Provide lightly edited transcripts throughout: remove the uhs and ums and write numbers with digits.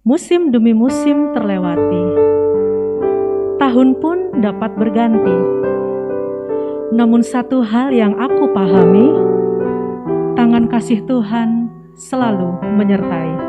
Musim demi musim terlewati, tahun pun dapat berganti. Namun satu hal yang aku pahami, tangan kasih Tuhan selalu menyertai.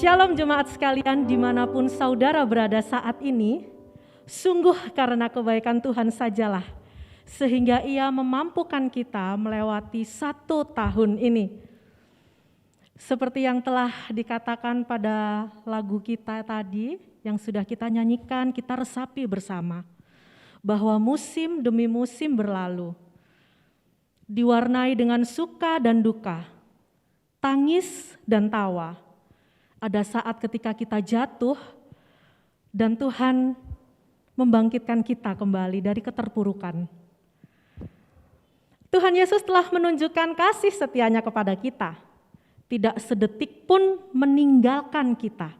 Shalom jemaat sekalian dimanapun saudara berada saat ini, sungguh karena kebaikan Tuhan sajalah, sehingga Ia memampukan kita melewati 1 tahun ini. Seperti yang telah dikatakan pada lagu kita tadi, yang sudah kita nyanyikan, kita resapi bersama, bahwa musim demi musim berlalu, diwarnai dengan suka dan duka, tangis dan tawa. Ada saat ketika kita jatuh dan Tuhan membangkitkan kita kembali dari keterpurukan. Tuhan Yesus telah menunjukkan kasih setianya kepada kita, tidak sedetik pun meninggalkan kita.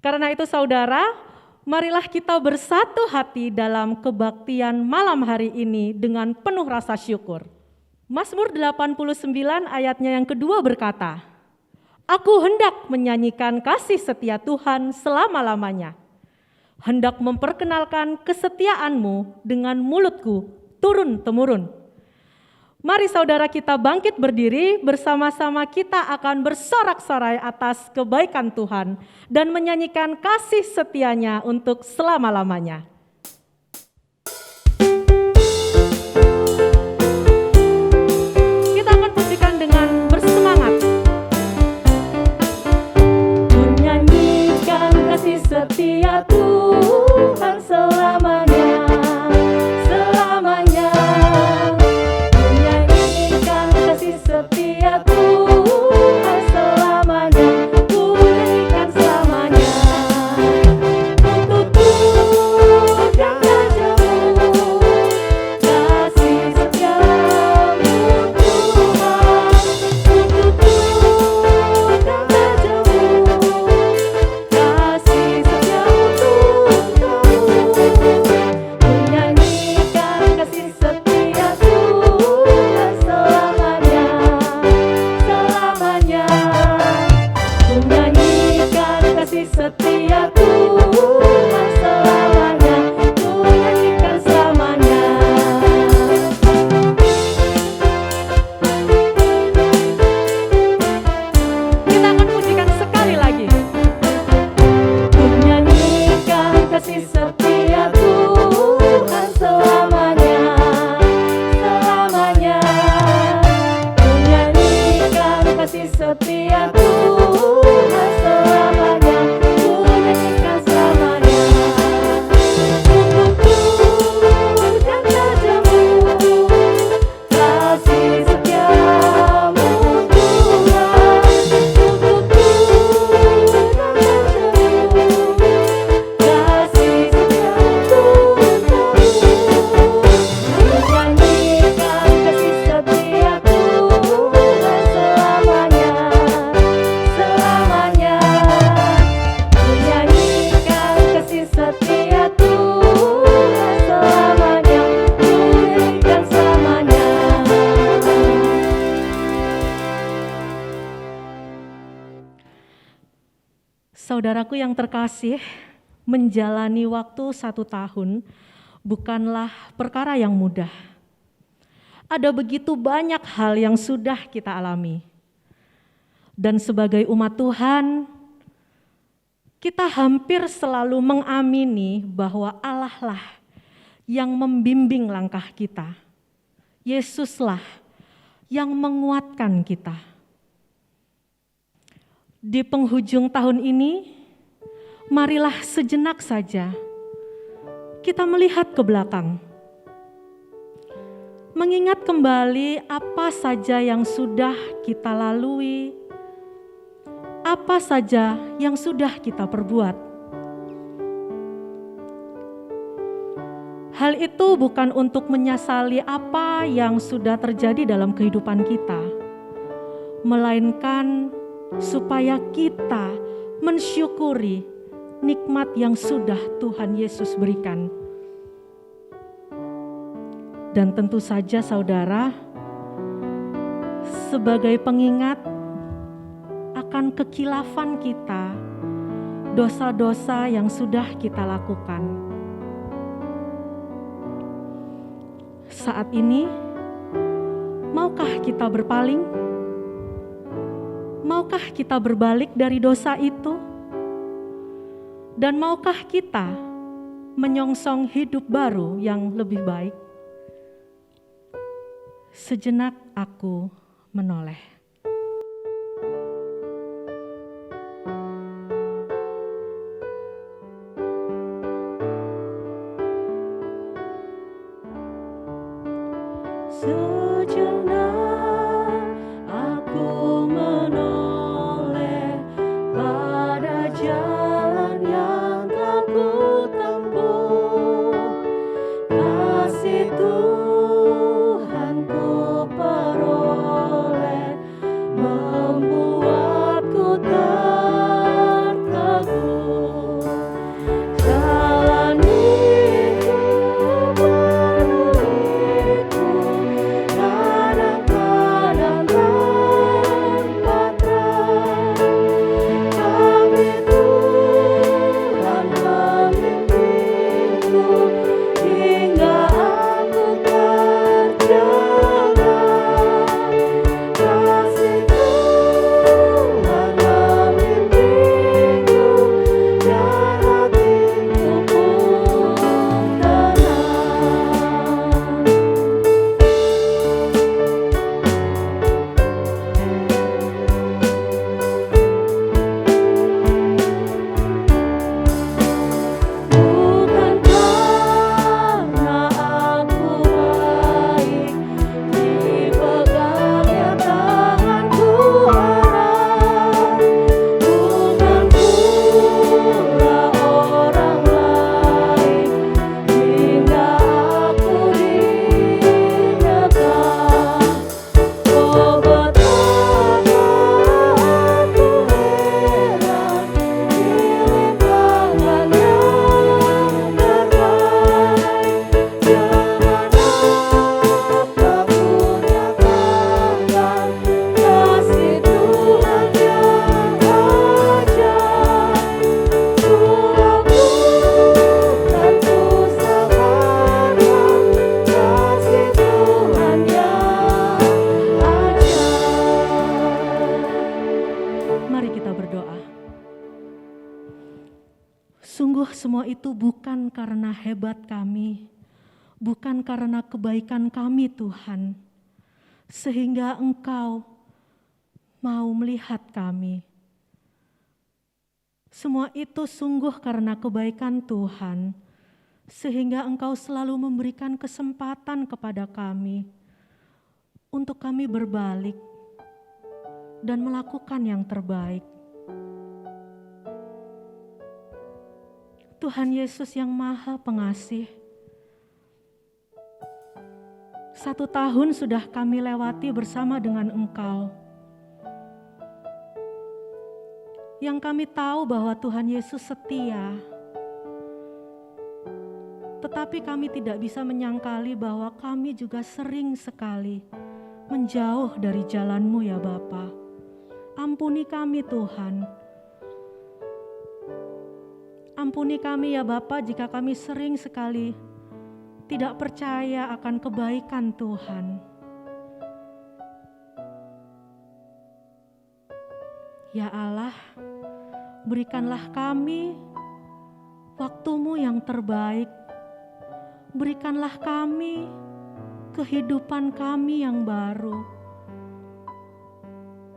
Karena itu saudara, marilah kita bersatu hati dalam kebaktian malam hari ini dengan penuh rasa syukur. Mazmur 89 ayatnya yang kedua berkata, Aku hendak menyanyikan kasih setia Tuhan selama-lamanya. Hendak memperkenalkan kesetiaan-Mu dengan mulutku turun-temurun. Mari saudara kita bangkit berdiri, bersama-sama kita akan bersorak-sorai atas kebaikan Tuhan dan menyanyikan kasih setianya untuk selama-lamanya. Saudaraku yang terkasih, menjalani waktu 1 tahun bukanlah perkara yang mudah. Ada begitu banyak hal yang sudah kita alami. Dan sebagai umat Tuhan, kita hampir selalu mengamini bahwa Allah lah yang membimbing langkah kita. Yesuslah yang menguatkan kita. Di penghujung tahun ini, marilah sejenak saja kita melihat ke belakang. Mengingat kembali apa saja yang sudah kita lalui, apa saja yang sudah kita perbuat. Hal itu bukan untuk menyesali apa yang sudah terjadi dalam kehidupan kita, melainkan supaya kita mensyukuri nikmat yang sudah Tuhan Yesus berikan. Dan tentu saja saudara, sebagai pengingat akan kekilafan kita, dosa-dosa yang sudah kita lakukan. Saat ini, maukah kita berpaling? Maukah kita berbalik dari dosa itu? Dan maukah kita menyongsong hidup baru yang lebih baik? Sejenak aku menoleh. Sejenak aku menoleh pada jalan yang telah ku tempuh. Kasih Tuhan ku peroleh, membuatku terteguh. Jalan itu menuliku, kadang-kadang tanpa terang, tapi Tuhan membimbingku hingga aku terjaga. Kasih Tuhan membimbingku dan hatiku pun tenang. Bukan karena aku baik, dipegangnya tanganku erat. Bukan pula orang lain, hingga aku diingatkan. Oh betapa aku heran, pilih tangan yang terbaik. Jangan apapun nyatakan kasih Tuhan yang ajaib. Ku lakukan, ku sabarkan kasih Tuhan yang ajaib. Mari kita berdoa. Sungguh semua itu bukan karena hebat kami, bukan karena kebaikan kami Tuhan, sehingga Engkau mau melihat kami. Semua itu sungguh karena kebaikan Tuhan, sehingga Engkau selalu memberikan kesempatan kepada kami untuk kami berbalik dan melakukan yang terbaik. Tuhan Yesus yang Maha Pengasih, 1 tahun sudah kami lewati bersama dengan Engkau. Yang kami tahu bahwa Tuhan Yesus setia, tetapi kami tidak bisa menyangkali bahwa kami juga sering sekali menjauh dari jalan-Mu ya Bapa. Ampuni kami Tuhan. Ampuni kami ya Bapa jika kami sering sekali tidak percaya akan kebaikan Tuhan. Ya Allah, berikanlah kami waktu-Mu yang terbaik. Berikanlah kami kehidupan kami yang baru.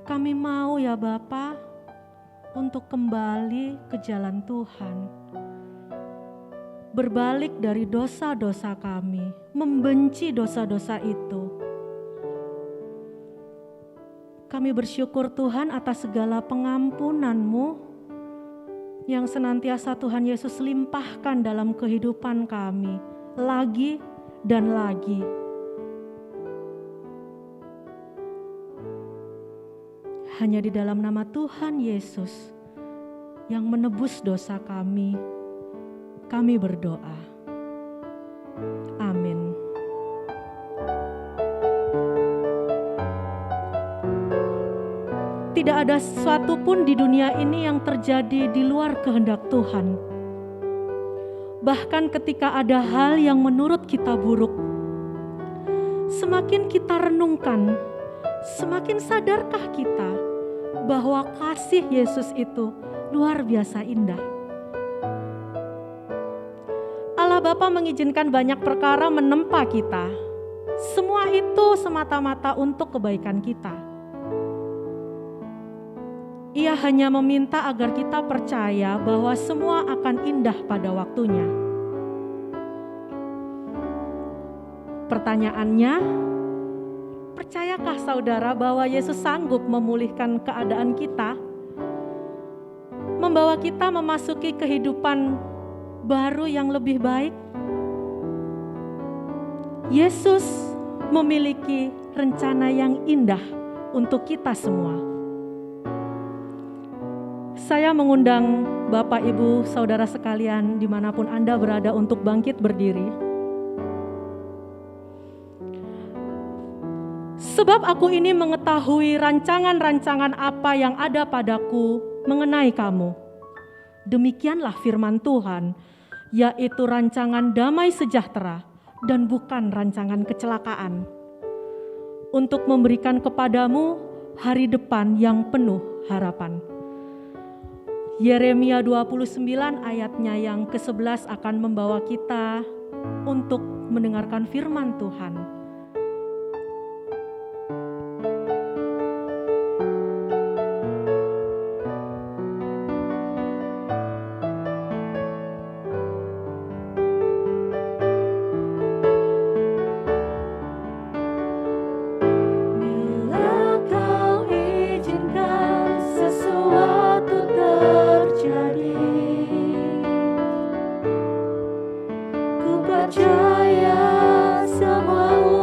Kami mau ya Bapa untuk kembali ke jalan Tuhan. Berbalik dari dosa-dosa kami, membenci dosa-dosa itu. Kami bersyukur Tuhan atas segala pengampunan-Mu yang senantiasa Tuhan Yesus limpahkan dalam kehidupan kami, lagi dan lagi. Hanya di dalam nama Tuhan Yesus yang menebus dosa kami berdoa. Amin. Tidak ada sesuatu pun di dunia ini yang terjadi di luar kehendak Tuhan. Bahkan ketika ada hal yang menurut kita buruk, semakin kita renungkan, semakin sadarkah kita bahwa kasih Yesus itu luar biasa indah. Allah Bapa mengizinkan banyak perkara menempa kita. Semua itu semata-mata untuk kebaikan kita. Ia hanya meminta agar kita percaya bahwa semua akan indah pada waktunya. Pertanyaannya, percayakah saudara bahwa Yesus sanggup memulihkan keadaan kita? Membawa kita memasuki kehidupan baru yang lebih baik? Yesus memiliki rencana yang indah untuk kita semua. Saya mengundang Bapak, Ibu, Saudara sekalian dimanapun Anda berada untuk bangkit berdiri. Sebab aku ini mengetahui rancangan-rancangan apa yang ada padaku mengenai kamu. Demikianlah firman Tuhan, yaitu rancangan damai sejahtera dan bukan rancangan kecelakaan, untuk memberikan kepadamu hari depan yang penuh harapan. Yeremia 29 ayatnya yang ke-11 akan membawa kita untuk mendengarkan firman Tuhan. Percaya semua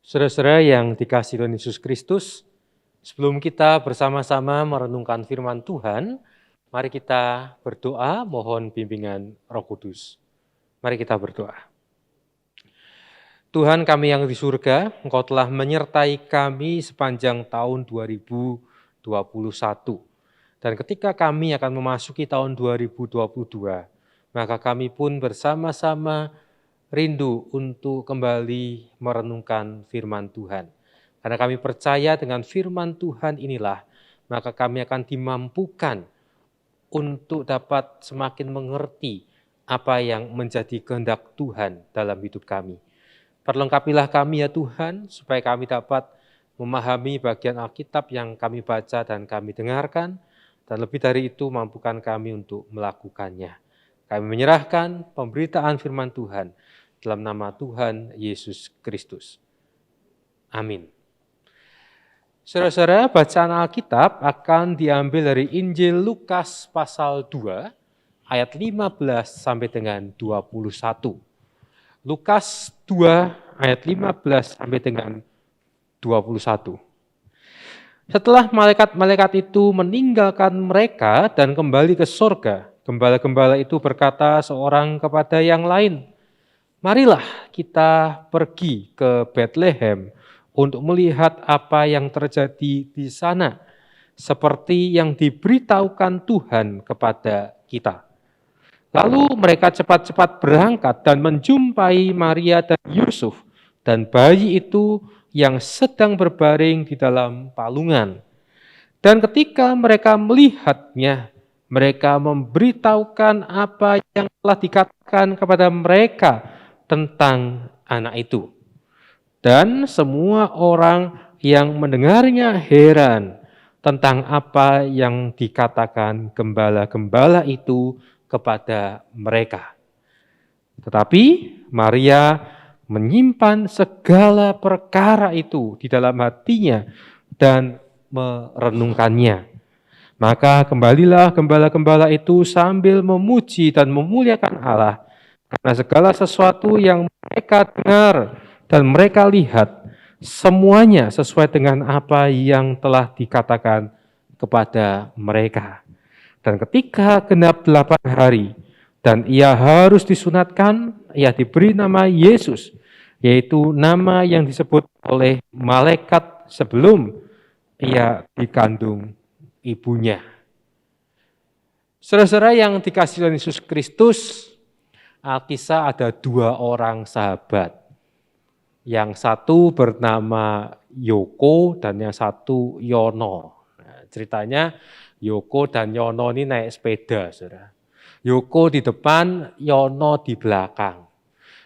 Saudara-saudara yang dikasihi Tuhan Yesus Kristus, sebelum kita bersama-sama merenungkan firman Tuhan, mari kita berdoa mohon bimbingan Roh Kudus. Mari kita berdoa. Tuhan kami yang di surga, Engkau telah menyertai kami sepanjang tahun 2021. Dan ketika kami akan memasuki tahun 2022, maka kami pun bersama-sama rindu untuk kembali merenungkan firman Tuhan. Karena kami percaya dengan firman Tuhan inilah, maka kami akan dimampukan untuk dapat semakin mengerti apa yang menjadi kehendak Tuhan dalam hidup kami. Perlengkapilah kami ya Tuhan, supaya kami dapat memahami bagian Alkitab yang kami baca dan kami dengarkan, dan lebih dari itu mampukan kami untuk melakukannya. Kami menyerahkan pemberitaan firman Tuhan dalam nama Tuhan Yesus Kristus. Amin. Saudara-saudara, bacaan Alkitab akan diambil dari Injil Lukas pasal 2 ayat 15 sampai dengan 21. Lukas 2 ayat 15 sampai dengan 21. Setelah malaikat-malaikat itu meninggalkan mereka dan kembali ke sorga, gembala-gembala itu berkata seorang kepada yang lain, "Marilah kita pergi ke Betlehem untuk melihat apa yang terjadi di sana, seperti yang diberitahukan Tuhan kepada kita." Lalu mereka cepat-cepat berangkat dan menjumpai Maria dan Yusuf dan bayi itu yang sedang berbaring di dalam palungan. Dan ketika mereka melihatnya, mereka memberitahukan apa yang telah dikatakan kepada mereka tentang anak itu. Dan semua orang yang mendengarnya heran tentang apa yang dikatakan gembala-gembala itu kepada mereka. Tetapi Maria menyimpan segala perkara itu di dalam hatinya dan merenungkannya. Maka kembalilah gembala-gembala itu sambil memuji dan memuliakan Allah, karena segala sesuatu yang mereka dengar dan mereka lihat, semuanya sesuai dengan apa yang telah dikatakan kepada mereka. Dan ketika genap 8 hari, dan ia harus disunatkan, ia diberi nama Yesus, yaitu nama yang disebut oleh malaikat sebelum ia dikandung ibunya. Saudara-saudara yang dikasihi Tuhan Yesus Kristus, Alkisah ada 2 orang sahabat. Yang satu bernama Yoko dan yang satu Yono. Nah, ceritanya Yoko dan Yono ini naik sepeda, saudara. Yoko di depan, Yono di belakang.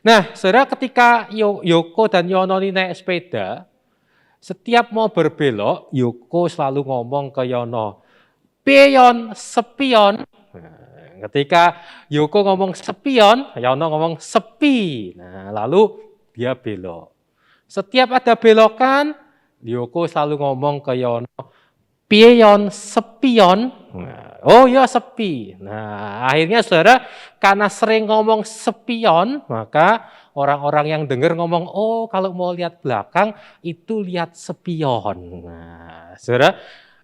Nah, saudara, ketika Yoko dan Yono ini naik sepeda, setiap mau berbelok, Yoko selalu ngomong ke Yono, "Pion, sepion." Nah, ketika Yoko ngomong sepion, Yono ngomong sepi. Nah, lalu dia belok. Setiap ada belokan, Yoko selalu ngomong ke Yono, "Pion, sepion." Oh ya sepi. Nah, akhirnya saudara, karena sering ngomong sepion, maka orang-orang yang dengar ngomong, "Oh, kalau mau lihat belakang, itu lihat sepion." Nah, saudara,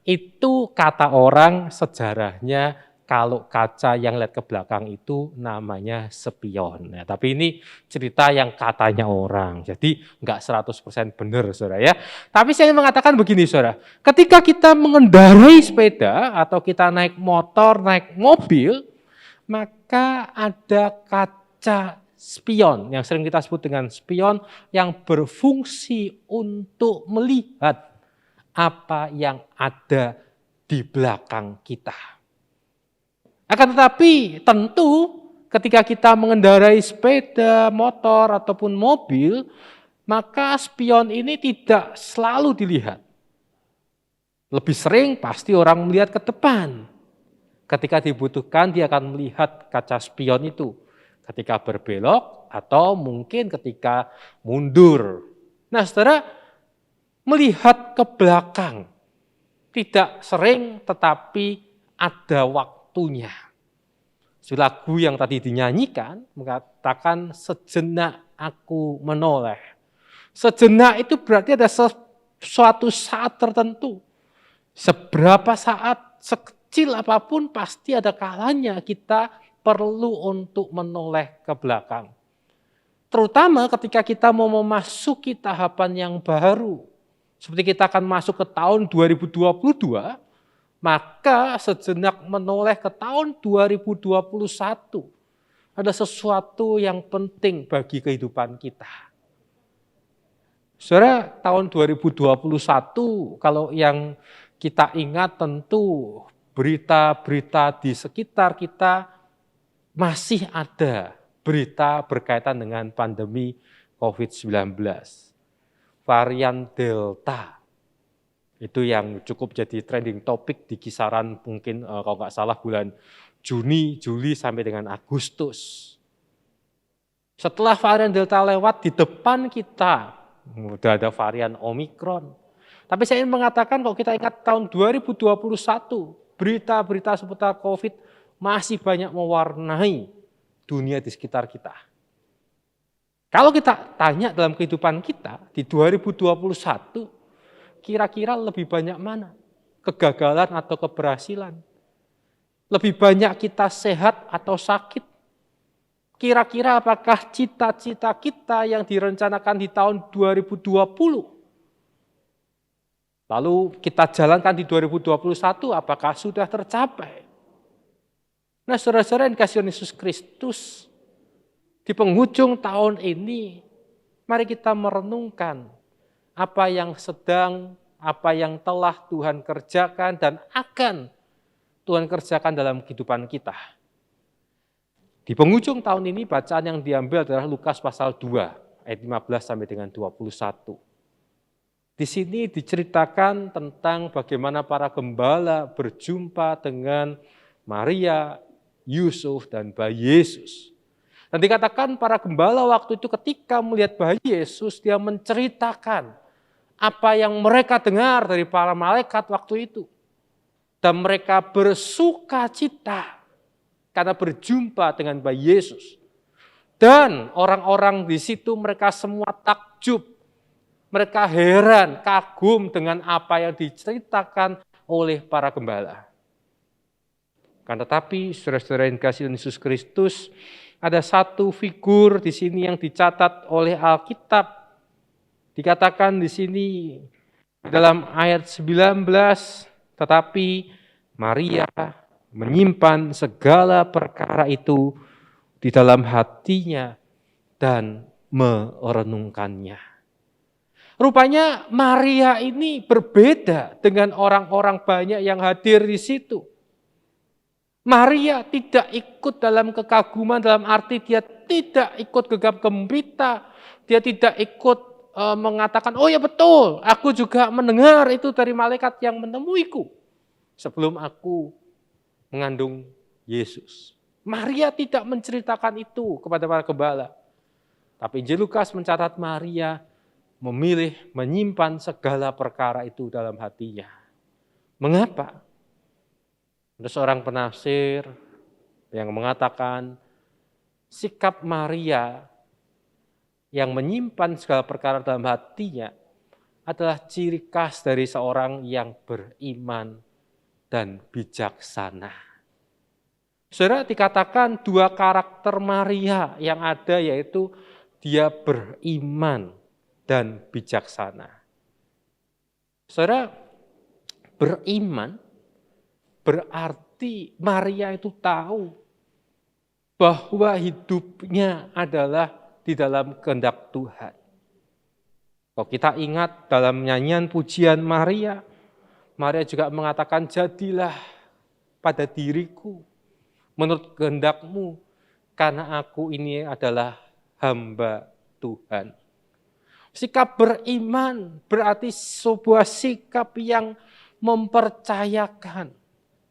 itu kata orang sejarahnya, kalau kaca yang lihat ke belakang itu namanya sepion. Nah, tapi ini cerita yang katanya orang, jadi nggak 100% benar, saudara ya. Tapi saya mengatakan begini, saudara, ketika kita mengendarai sepeda atau kita naik motor, naik mobil, maka ada kaca spion yang sering kita sebut dengan spion yang berfungsi untuk melihat apa yang ada di belakang kita. Akan tetapi tentu ketika kita mengendarai sepeda, motor, ataupun mobil, maka spion ini tidak selalu dilihat. Lebih sering pasti orang melihat ke depan. Ketika dibutuhkan dia akan melihat kaca spion itu. Ketika berbelok atau mungkin ketika mundur. Nah, saudara, melihat ke belakang tidak sering tetapi ada waktunya. Lagu yang tadi dinyanyikan mengatakan sejenak aku menoleh. Sejenak itu berarti ada suatu saat tertentu. Seberapa saat, sekecil apapun pasti ada kalanya kita perlu untuk menoleh ke belakang. Terutama ketika kita mau memasuki tahapan yang baru. Seperti kita akan masuk ke tahun 2022, maka sejenak menoleh ke tahun 2021. Ada sesuatu yang penting bagi kehidupan kita. Saudara, tahun 2021 kalau yang kita ingat tentu berita-berita di sekitar kita masih ada berita berkaitan dengan pandemi COVID-19. Varian Delta, itu yang cukup jadi trending topik di kisaran mungkin kalau nggak salah bulan Juni, Juli sampai dengan Agustus. Setelah varian Delta lewat di depan kita, udah ada varian Omikron. Tapi saya ingin mengatakan kalau kita ingat tahun 2021, berita-berita seputar COVID masih banyak mewarnai dunia di sekitar kita. Kalau kita tanya dalam kehidupan kita di 2021, kira-kira lebih banyak mana? Kegagalan atau keberhasilan? Lebih banyak kita sehat atau sakit? Kira-kira apakah cita-cita kita yang direncanakan di tahun 2020, lalu kita jalankan di 2021, apakah sudah tercapai? Nah, saudara-saudara yang dikasihi Yesus Kristus, di penghujung tahun ini, mari kita merenungkan apa yang sedang, apa yang telah Tuhan kerjakan dan akan Tuhan kerjakan dalam kehidupan kita. Di penghujung tahun ini bacaan yang diambil adalah Lukas pasal 2 ayat 15 sampai dengan 21. Di sini diceritakan tentang bagaimana para gembala berjumpa dengan Maria, Yusuf dan bayi Yesus. Dan dikatakan para gembala waktu itu ketika melihat bayi Yesus, dia menceritakan apa yang mereka dengar dari para malaikat waktu itu. Dan mereka bersuka cita karena berjumpa dengan bayi Yesus. Dan orang-orang di situ mereka semua takjub. Mereka heran, kagum dengan apa yang diceritakan oleh para gembala. Kan tetapi saudara-saudara yang dikasihi Yesus Kristus, ada satu figur di sini yang dicatat oleh Alkitab. Dikatakan di sini dalam ayat 19, tetapi Maria menyimpan segala perkara itu di dalam hatinya dan merenungkannya. Rupanya Maria ini berbeda dengan orang-orang banyak yang hadir di situ. Maria tidak ikut dalam kekaguman, dalam arti dia tidak ikut gegap gempita, dia tidak ikut mengatakan, oh ya betul, aku juga mendengar itu dari malaikat yang menemuiku sebelum aku mengandung Yesus. Maria tidak menceritakan itu kepada para gembala. Tapi Injil Lukas mencatat Maria memilih menyimpan segala perkara itu dalam hatinya. Mengapa? Ada seorang penafsir yang mengatakan sikap Maria yang menyimpan segala perkara dalam hatinya adalah ciri khas dari seorang yang beriman dan bijaksana. Saudara, dikatakan dua karakter Maria yang ada, yaitu dia beriman dan bijaksana. Saudara, beriman berarti Maria itu tahu bahwa hidupnya adalah di dalam kehendak Tuhan. Kalau kita ingat dalam nyanyian pujian Maria, Maria juga mengatakan, jadilah pada diriku menurut kehendakmu, karena aku ini adalah hamba Tuhan. Sikap beriman berarti sebuah sikap yang mempercayakan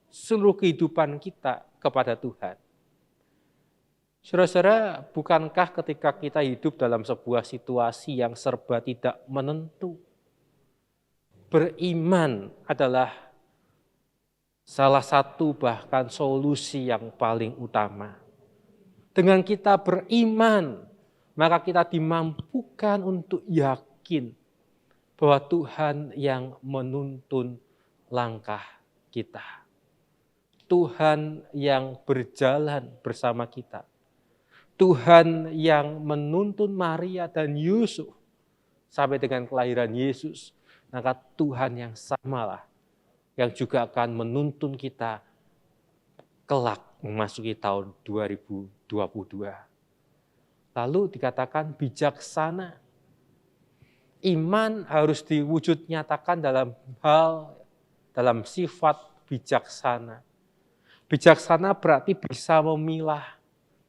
seluruh kehidupan kita kepada Tuhan. Saudara-saudara, bukankah ketika kita hidup dalam sebuah situasi yang serba tidak menentu, beriman adalah salah satu bahkan solusi yang paling utama. Dengan kita beriman, maka kita dimampukan untuk yakin yakin bahwa Tuhan yang menuntun langkah kita. Tuhan yang berjalan bersama kita. Tuhan yang menuntun Maria dan Yusuf sampai dengan kelahiran Yesus. Maka Tuhan yang samalah yang juga akan menuntun kita kelak memasuki tahun 2022. Lalu dikatakan bijaksana. Iman harus diwujud nyatakan dalam sifat bijaksana. Bijaksana berarti bisa memilah,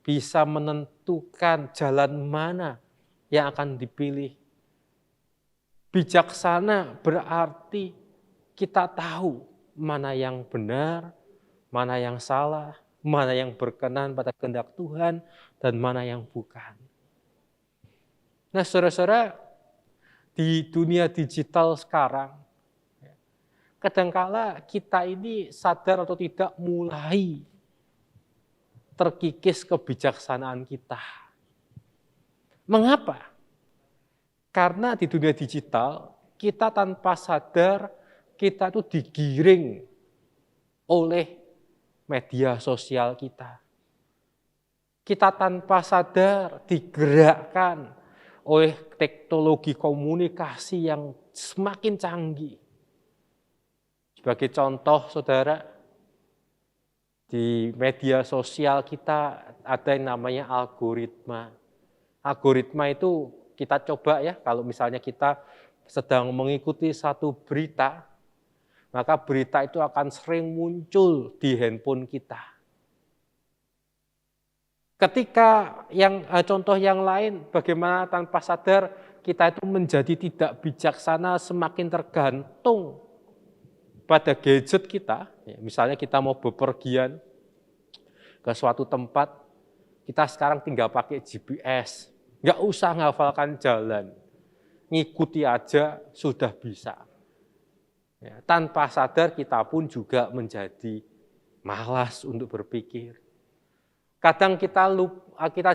bisa menentukan jalan mana yang akan dipilih. Bijaksana berarti kita tahu mana yang benar, mana yang salah, mana yang berkenan pada kehendak Tuhan, dan mana yang bukan. Nah, saudara-saudara, di dunia digital sekarang, kadangkala kita ini sadar atau tidak mulai terkikis kebijaksanaan kita. Mengapa? Karena di dunia digital, kita tanpa sadar, kita itu digiring oleh media sosial kita. Kita tanpa sadar digerakkan oleh teknologi komunikasi yang semakin canggih. Sebagai contoh, saudara, di media sosial kita ada yang namanya algoritma. Algoritma itu kita coba ya, kalau misalnya kita sedang mengikuti satu berita, maka berita itu akan sering muncul di handphone kita. Ketika contoh yang lain, bagaimana tanpa sadar kita itu menjadi tidak bijaksana, semakin tergantung pada gadget kita. Misalnya kita mau bepergian ke suatu tempat, kita sekarang tinggal pakai GPS, nggak usah ngafalkan jalan, ngikuti aja sudah bisa. Tanpa sadar kita pun juga menjadi malas untuk berpikir. Kadang kita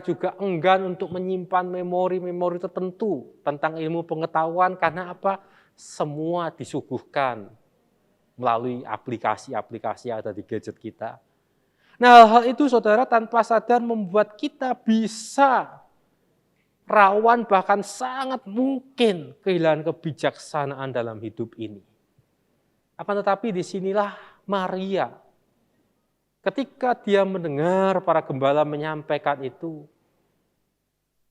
juga enggan untuk menyimpan memori-memori tertentu tentang ilmu pengetahuan karena apa? Semua disuguhkan melalui aplikasi-aplikasi yang ada di gadget kita. Nah, hal itu saudara tanpa sadar membuat kita bisa rawan bahkan sangat mungkin kehilangan kebijaksanaan dalam hidup ini. Akan tetapi disinilah Maria, ketika dia mendengar para gembala menyampaikan itu,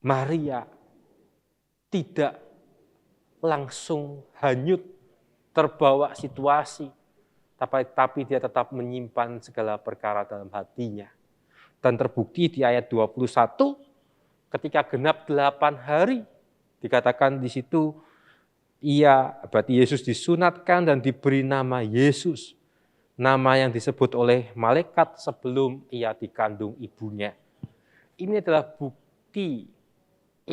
Maria tidak langsung hanyut terbawa situasi, tapi dia tetap menyimpan segala perkara dalam hatinya. Dan terbukti di ayat 21, ketika genap 8 hari, dikatakan di situ, berarti Yesus disunatkan dan diberi nama Yesus. Nama yang disebut oleh malaikat sebelum ia dikandung ibunya. Ini adalah bukti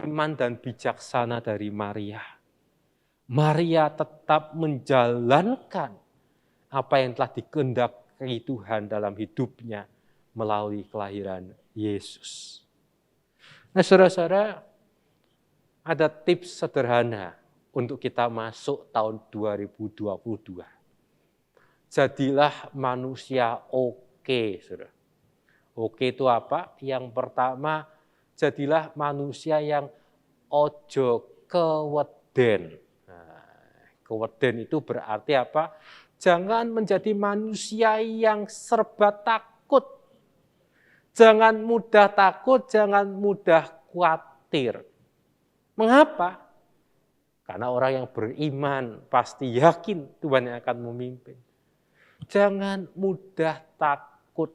iman dan bijaksana dari Maria. Maria tetap menjalankan apa yang telah dikehendaki Tuhan dalam hidupnya melalui kelahiran Yesus. Nah, saudara-saudara, ada tips sederhana untuk kita masuk tahun 2022. Jadilah manusia oke, saudara. Oke itu apa? Yang pertama, jadilah manusia yang ojo keweden. Keweden itu berarti apa? Jangan menjadi manusia yang serba takut. Jangan mudah takut, jangan mudah khawatir. Mengapa? Karena orang yang beriman pasti yakin Tuhan yang akan memimpin. Jangan mudah takut,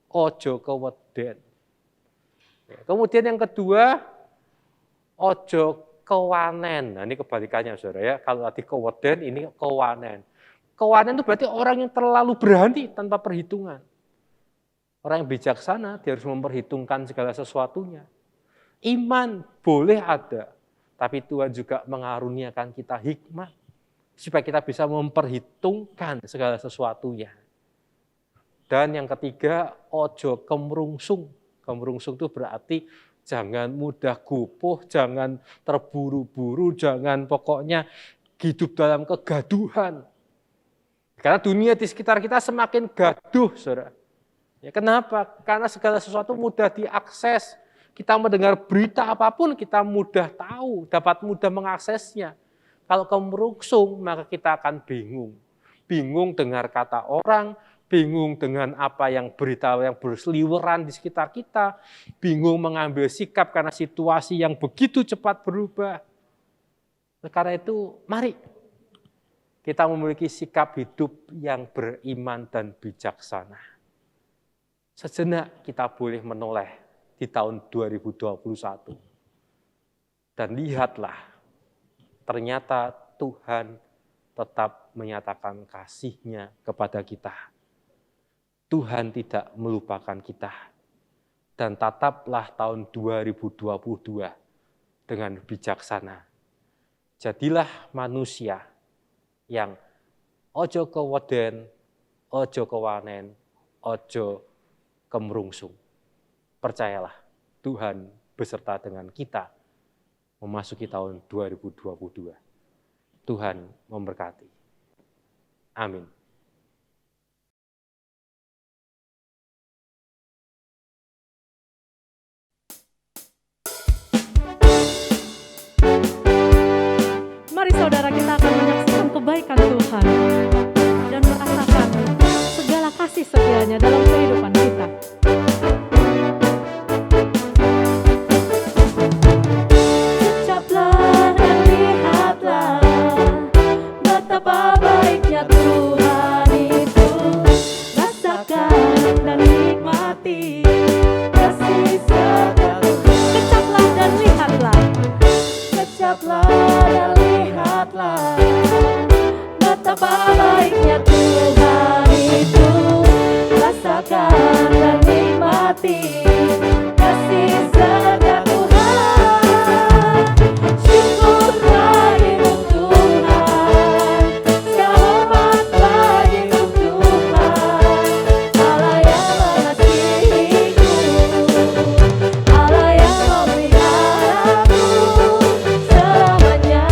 ojo keweden. Kemudian yang kedua, ojo kewanen. Nah, ini kebalikannya, saudara ya. Kalau tadi keweden, ini kewanen. Kewanen itu berarti orang yang terlalu berani tanpa perhitungan. Orang yang bijaksana, dia harus memperhitungkan segala sesuatunya. Iman boleh ada, tapi Tuhan juga mengaruniakan kita hikmah, supaya kita bisa memperhitungkan segala sesuatunya. Dan yang ketiga, ojo kemerungsung. Kemerungsung itu berarti Jangan mudah gopoh, jangan terburu-buru, jangan pokoknya hidup dalam kegaduhan. Karena dunia di sekitar kita semakin gaduh, saudara. Ya, kenapa? Karena segala sesuatu mudah diakses. Kita mendengar berita apapun, kita mudah tahu, dapat mudah mengaksesnya. Kalau kemerungsung, maka kita akan bingung. Bingung dengar kata orang, bingung dengan apa yang berita yang berseliweran di sekitar kita, bingung mengambil sikap karena situasi yang begitu cepat berubah. Karena itu, mari kita memiliki sikap hidup yang beriman dan bijaksana. Sejenak kita boleh menoleh di tahun 2021. Dan lihatlah, ternyata Tuhan tetap menyatakan kasih-Nya kepada kita. Tuhan tidak melupakan kita. Dan tataplah tahun 2022 dengan bijaksana. Jadilah manusia yang ojo keweden, ojo kewanen, ojo kemerungsung. Percayalah, Tuhan beserta dengan kita memasuki tahun 2022. Tuhan memberkati. Amin. Mari saudara, kita akan menyaksikan kebaikan Tuhan dan merasakan segala kasih setia-Nya dalam kehidupan kita. Ucaplah dan lihatlah betapa baiknya Tuhan itu. Rasakan dan nikmati kasih setia Tuhan. Kecaplah dan lihatlah. Kecaplah dan lihatlah betapa baiknya Tuhan itu. Rasakan dan nikmati kasih setia Tuhan. Syukur bagimu Tuhan, segala hormat bagimu Tuhan. Allah yang mengasihiku, Allah yang memeliharaku selamanya.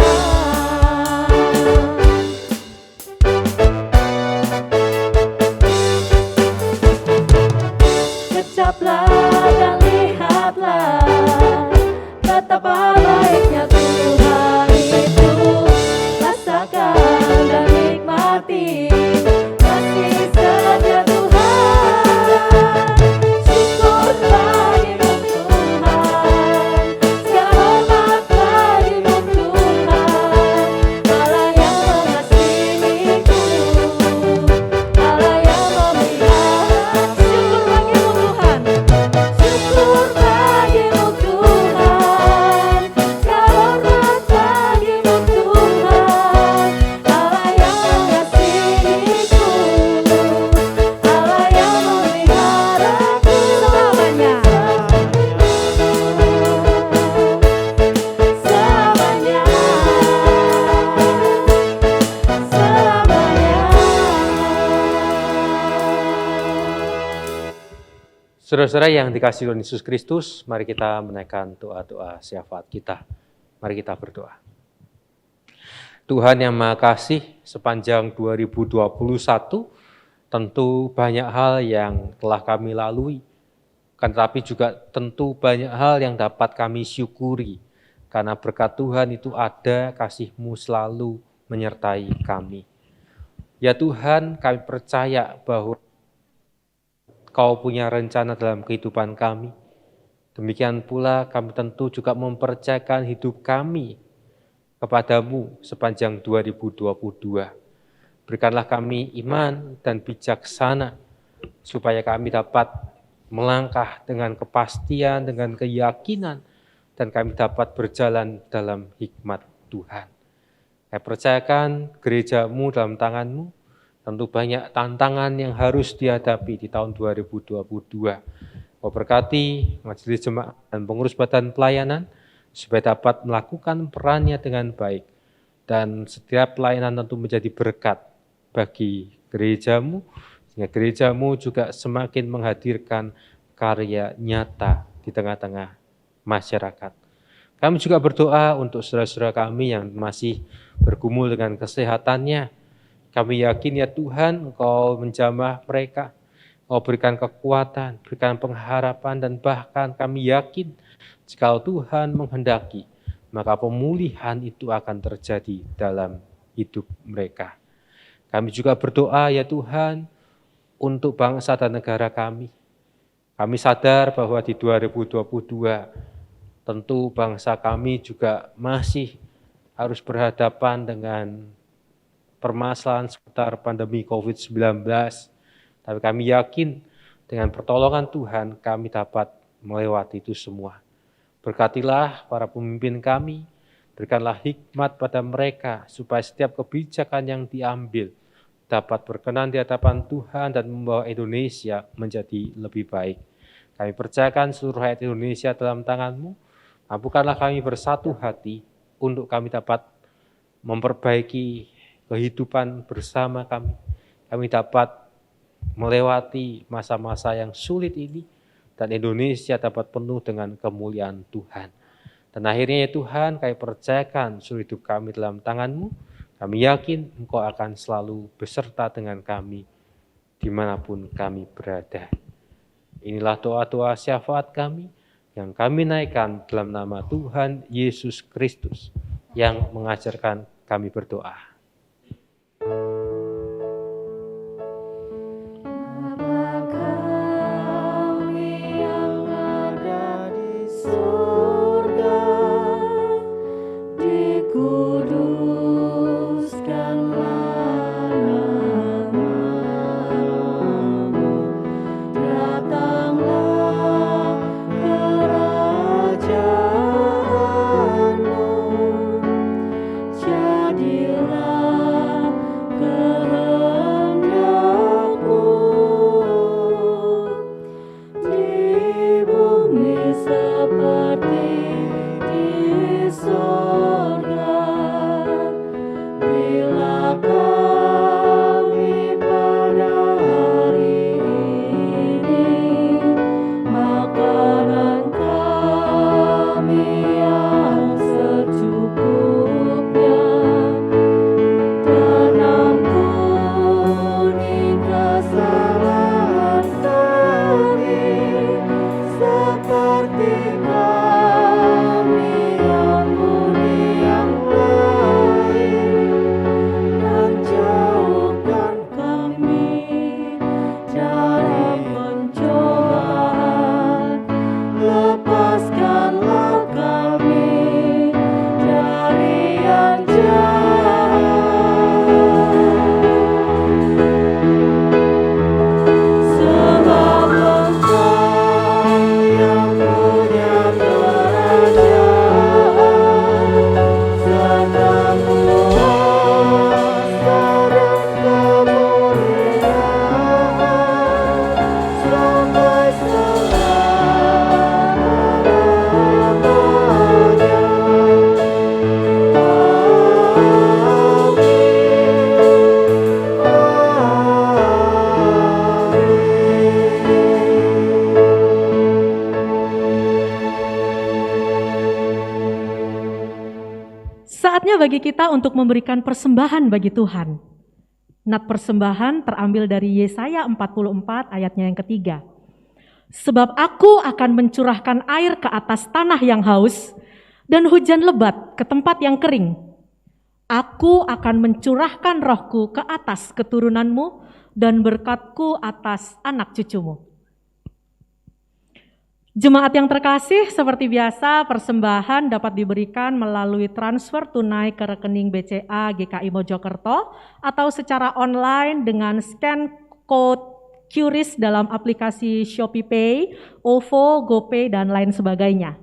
Kecaplah dan lihatlah betapa baiknya Tuhan itu. Rasakan dan nikmati kasih setia Tuhan. Syukur bagimu Tuhan, segala hormat bagimu Tuhan. Allah yang mengasihiku, Allah yang memeliharaku. Syukur bagimu Tuhan, syukur bagimu Tuhan, segala hormat bagimu Tuhan. Allah yang mengasihiku, Allah yang memeliharaku selamanya. Selamanya, selamanya. Saudara-saudara yang dikasihi oleh Yesus Kristus, mari kita menaikkan doa-doa syafaat kita. Mari kita berdoa. Tuhan yang Maha Kasih, sepanjang 2021 tentu banyak hal yang telah kami lalui, tetapi juga tentu banyak hal yang dapat kami syukuri, karena berkat Tuhan itu ada, kasih-Mu selalu menyertai kami. Ya Tuhan, kami percaya bahwa Kau punya rencana dalam kehidupan kami. Demikian pula kami tentu juga mempercayakan hidup kami kepadamu sepanjang 2022. Berikanlah kami iman dan bijaksana, supaya kami dapat melangkah dengan kepastian, dengan keyakinan, dan kami dapat berjalan dalam hikmat Tuhan. Saya percayakan gereja-Mu dalam tangan-Mu. Tentu banyak tantangan yang harus dihadapi di tahun 2022. Kau berkati majelis jemaat dan pengurus badan pelayanan, supaya dapat melakukan perannya dengan baik. Dan setiap pelayanan tentu menjadi berkat bagi gereja-Mu, sehingga gereja-Mu juga semakin menghadirkan karya nyata di tengah-tengah masyarakat. Kami juga berdoa untuk saudara-saudara kami yang masih bergumul dengan kesehatannya. Kami yakin ya Tuhan, Engkau menjamah mereka, Engkau berikan kekuatan, berikan pengharapan, dan bahkan kami yakin jika Tuhan menghendaki, maka pemulihan itu akan terjadi dalam hidup mereka. Kami juga berdoa ya Tuhan untuk bangsa dan negara kami. Kami sadar bahwa di 2022 tentu bangsa kami juga masih harus berhadapan dengan permasalahan seputar pandemi COVID-19. Tapi kami yakin dengan pertolongan Tuhan kami dapat melewati itu semua. Berkatilah para pemimpin kami, berikanlah hikmat pada mereka supaya setiap kebijakan yang diambil dapat berkenan di hadapan Tuhan dan membawa Indonesia menjadi lebih baik. Kami percayakan seluruh rakyat Indonesia dalam tangan-Mu. Mampukanlah kami bersatu hati untuk kami dapat memperbaiki kehidupan bersama kami. Kami dapat melewati masa-masa yang sulit ini dan Indonesia dapat penuh dengan kemuliaan Tuhan. Dan akhirnya ya Tuhan, kami percayakan seluruh hidup kami dalam tangan-Mu. Kami yakin Engkau akan selalu beserta dengan kami dimanapun kami berada. Inilah doa-doa syafaat kami yang kami naikkan dalam nama Tuhan Yesus Kristus yang mengajarkan kami berdoa. Saatnya bagi kita untuk memberikan persembahan bagi Tuhan. Nat persembahan terambil dari Yesaya 44 ayatnya yang ketiga. Sebab aku akan mencurahkan air ke atas tanah yang haus dan hujan lebat ke tempat yang kering. Aku akan mencurahkan rohku ke atas keturunanmu dan berkatku atas anak cucumu. Jemaat yang terkasih, seperti biasa persembahan dapat diberikan melalui transfer tunai ke rekening BCA GKI Mojokerto atau secara online dengan scan code QRIS dalam aplikasi Shopee Pay, OVO, GoPay, dan lain sebagainya.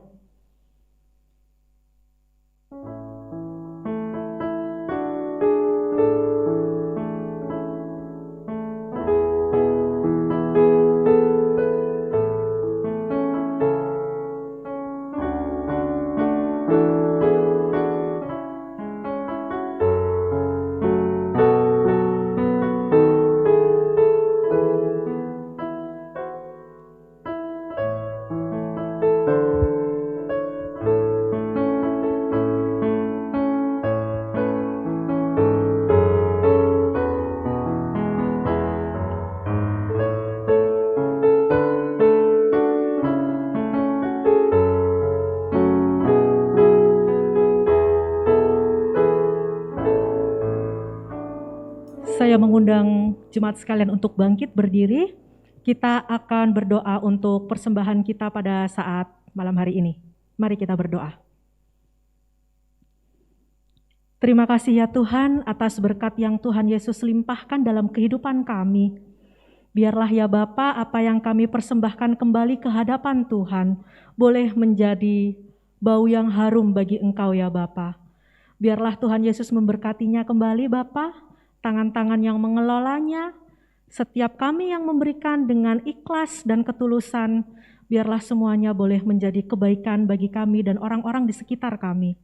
saya mengundang jemaat sekalian untuk bangkit berdiri. Kita akan berdoa untuk persembahan kita pada saat malam hari ini. Mari kita berdoa. Terima kasih ya Tuhan atas berkat yang Tuhan Yesus limpahkan dalam kehidupan kami. Biarlah ya Bapa, apa yang kami persembahkan kembali ke hadapan Tuhan boleh menjadi bau yang harum bagi Engkau ya Bapa. Biarlah Tuhan Yesus memberkatinya kembali Bapa, tangan-tangan yang mengelolanya, setiap kami yang memberikan dengan ikhlas dan ketulusan, biarlah semuanya boleh menjadi kebaikan bagi kami dan orang-orang di sekitar kami.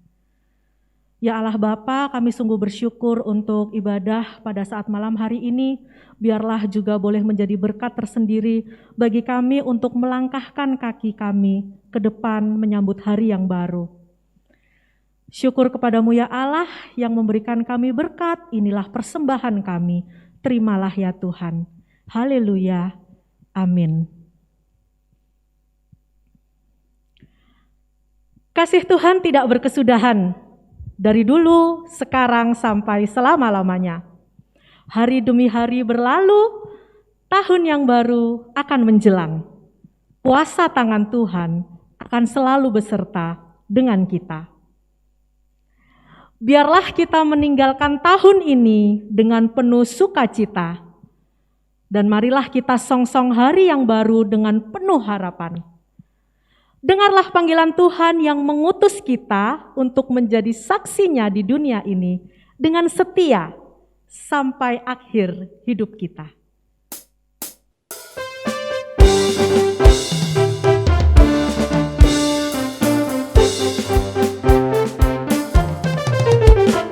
Ya Allah Bapa, kami sungguh bersyukur untuk ibadah pada saat malam hari ini, biarlah juga boleh menjadi berkat tersendiri bagi kami untuk melangkahkan kaki kami ke depan menyambut hari yang baru. Syukur kepadamu ya Allah yang memberikan kami berkat, inilah persembahan kami. Terimalah ya Tuhan. Haleluya. Amin. Kasih Tuhan tidak berkesudahan. Dari dulu, sekarang, sampai selama-lamanya. Hari demi hari berlalu, tahun yang baru akan menjelang. Kuasa tangan Tuhan akan selalu beserta dengan kita. Biarlah kita meninggalkan tahun ini dengan penuh sukacita. Dan marilah kita songsong hari yang baru dengan penuh harapan. Dengarlah panggilan Tuhan yang mengutus kita untuk menjadi saksinya di dunia ini dengan setia sampai akhir hidup kita.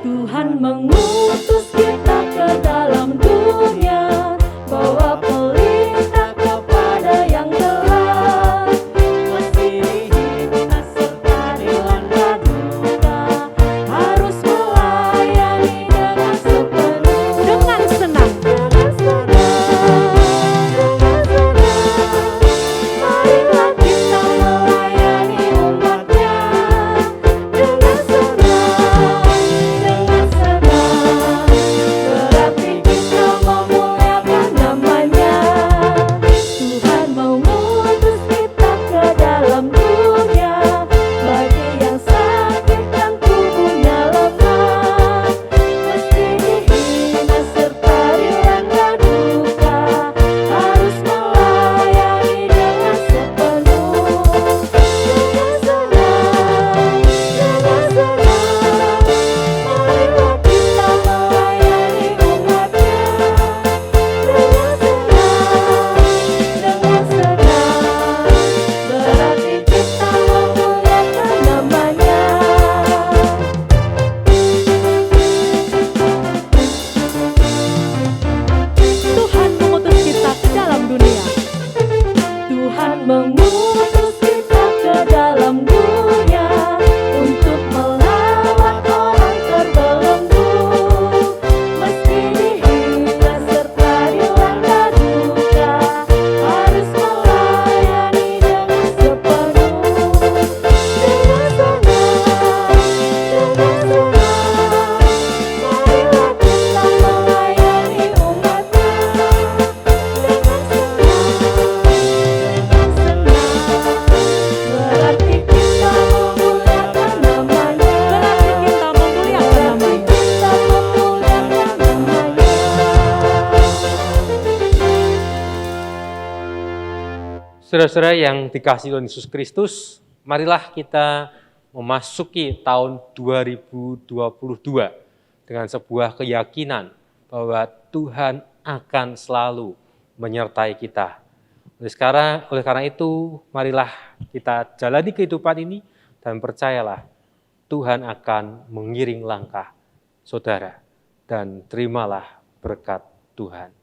Tuhan mengutus kita ke dalam dunia, bawa pelita kepada yang gelap. Meski dihina serta dilanda duka, harus melayani dengan sepenuh, dengan senang, marilah kita melayani umatnya dengan senang. Berarti kita memuliakan namanya. Tuhan mengutus kita ke dalam dunia, bagi yang sakit dan tubuhnya lemah. Meski dihina serta dilanda duka, harus melayani dengan sepenuh, dengan senang, marilah kita melayani umatnya dengan senang, berarti kita memuliakan namanya. Tuhan mengutus kita ke dalam dunia. Tuhan mengutus kita ke dalam dunia untuk melawat orang terbelenggu. Meski dihina serta dilanda duka, harus melayani dengan sepenuh, dengan senang, marilah kita melayani umatnya dengan senang, berarti kita memuliakan namanya. Saudara-saudara yang dikasihi Tuhan Yesus Kristus, marilah kita memasuki tahun 2022 dengan sebuah keyakinan bahwa Tuhan akan selalu menyertai kita. Oleh karena itu, marilah kita jalani kehidupan ini dan percayalah Tuhan akan mengiring langkah saudara dan terimalah berkat Tuhan.